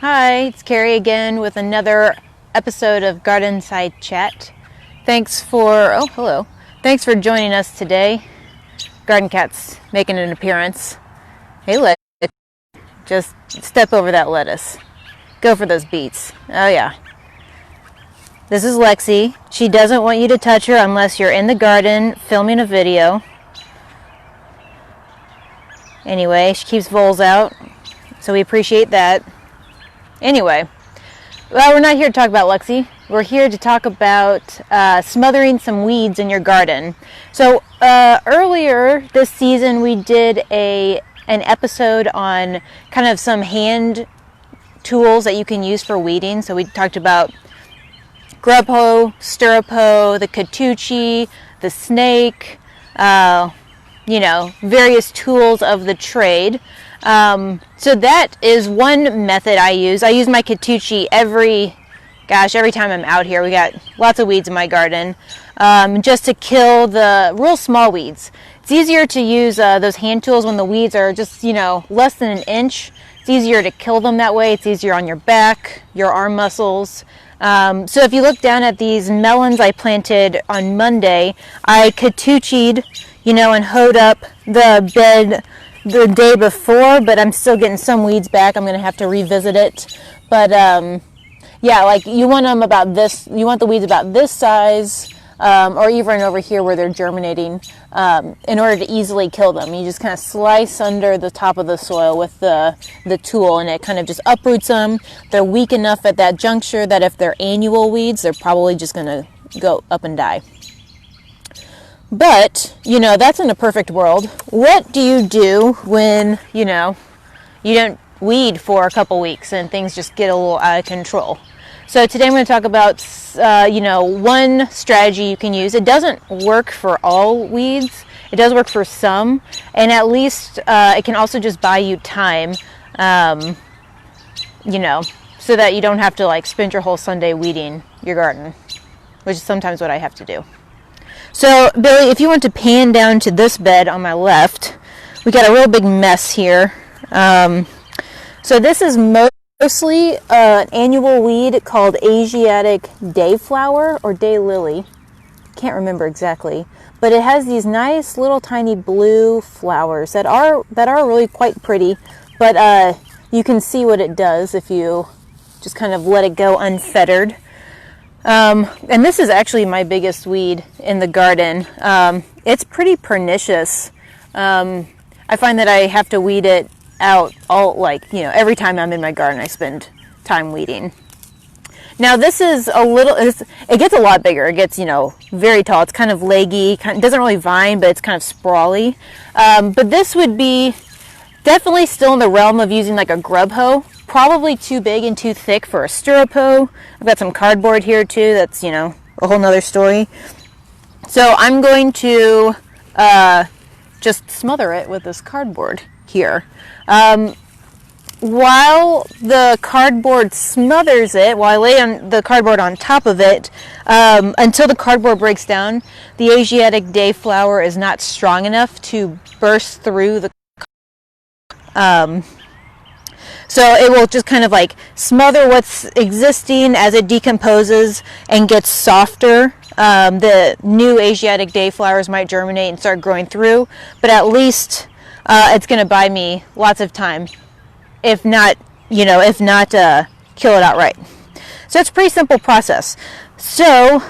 Hi, it's Carrie again with another episode of Garden Side Chat. Hello. Thanks for joining us today. Garden Cat's making an appearance. Hey, just step over that lettuce. Go for those beets. Oh yeah. This is Lexi. She doesn't want you to touch her unless you're in the garden filming a video. Anyway, she keeps voles out, so we appreciate that. Anyway, well, we're not here to talk about Lexi. We're here to talk about smothering some weeds in your garden. So earlier this season, we did an episode on kind of some hand tools that you can use for weeding. So we talked about grub hoe, stirrup hoe, the Katuchi, the snake, various tools of the trade. So that is one method I use. I use my Katuchi every time I'm out here. We got lots of weeds in my garden, just to kill the real small weeds. It's easier to use those hand tools when the weeds are just, less than an inch. It's easier to kill them that way. It's easier on your back, your arm muscles. So if you look down at these melons I planted on Monday, I Katuchi'd, and hoed up the bed the day before, but I'm still getting some weeds back. I'm going to have to revisit it. But you want them about this, you want the weeds about this size, or even over here where they're germinating, in order to easily kill them. You just kind of slice under the top of the soil with the tool, and it kind of just uproots them. They're weak enough at that juncture that if they're annual weeds, they're probably just going to go up and die. But, that's in a perfect world. What do you do when, you don't weed for a couple weeks and things just get a little out of control? So today I'm going to talk about, one strategy you can use. It doesn't work for all weeds. It does work for some. And at least it can also just buy you time, so that you don't have to spend your whole Sunday weeding your garden, which is sometimes what I have to do. So, Billy, if you want to pan down to this bed on my left, we got a real big mess here. So this is mostly an annual weed called Asiatic dayflower or daylily. Can't remember exactly, but it has these nice little tiny blue flowers that are really quite pretty. But you can see what it does if you just kind of let it go unfettered. And this is actually my biggest weed in the garden. It's pretty pernicious. I find that I have to weed it out every time I'm in my garden, I spend time weeding. Now this is it gets a lot bigger. It gets, very tall. It's kind of leggy, doesn't really vine, but it's kind of sprawly. But this would be definitely still in the realm of using like a grub hoe. Probably too big and too thick for a stirrup hoe. I've got some cardboard here too. That's, a whole nother story. So I'm going to just smother it with this cardboard here. While the cardboard smothers it, while I lay on the cardboard on top of it, until the cardboard breaks down, the Asiatic dayflower is not strong enough to burst through the so it will just kind of smother what's existing as it decomposes and gets softer. The new Asiatic dayflowers might germinate and start growing through, but at least it's going to buy me lots of time, if not kill it outright. So it's a pretty simple process. So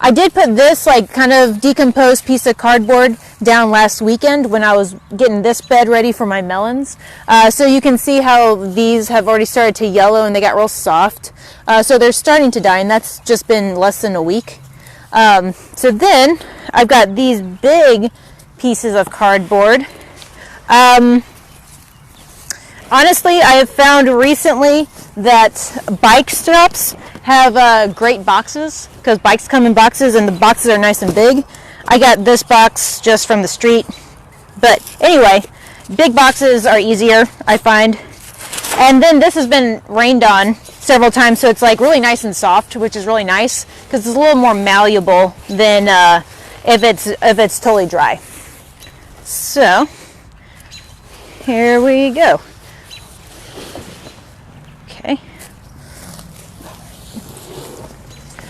I did put this kind of decomposed piece of cardboard down last weekend when I was getting this bed ready for my melons. So you can see how these have already started to yellow and they got real soft. So they're starting to die, and that's just been less than a week. So then I've got these big pieces of cardboard. Honestly, I have found recently that bike straps have great boxes, because bikes come in boxes and the boxes are nice and big. I got this box just from the street. But anyway, big boxes are easier, I find. And then this has been rained on several times, so it's really nice and soft, which is really nice because it's a little more malleable than if it's totally dry. So here we go.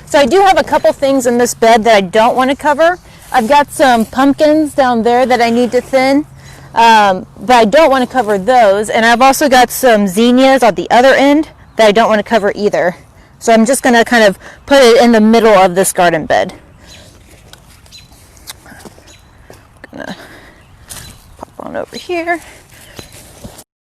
So I do have a couple things in this bed that I don't want to cover. I've got some pumpkins down there that I need to thin, but I don't want to cover those. And I've also got some zinnias at the other end that I don't want to cover either. So I'm just going to kind of put it in the middle of this garden bed. I'm going to pop on over here.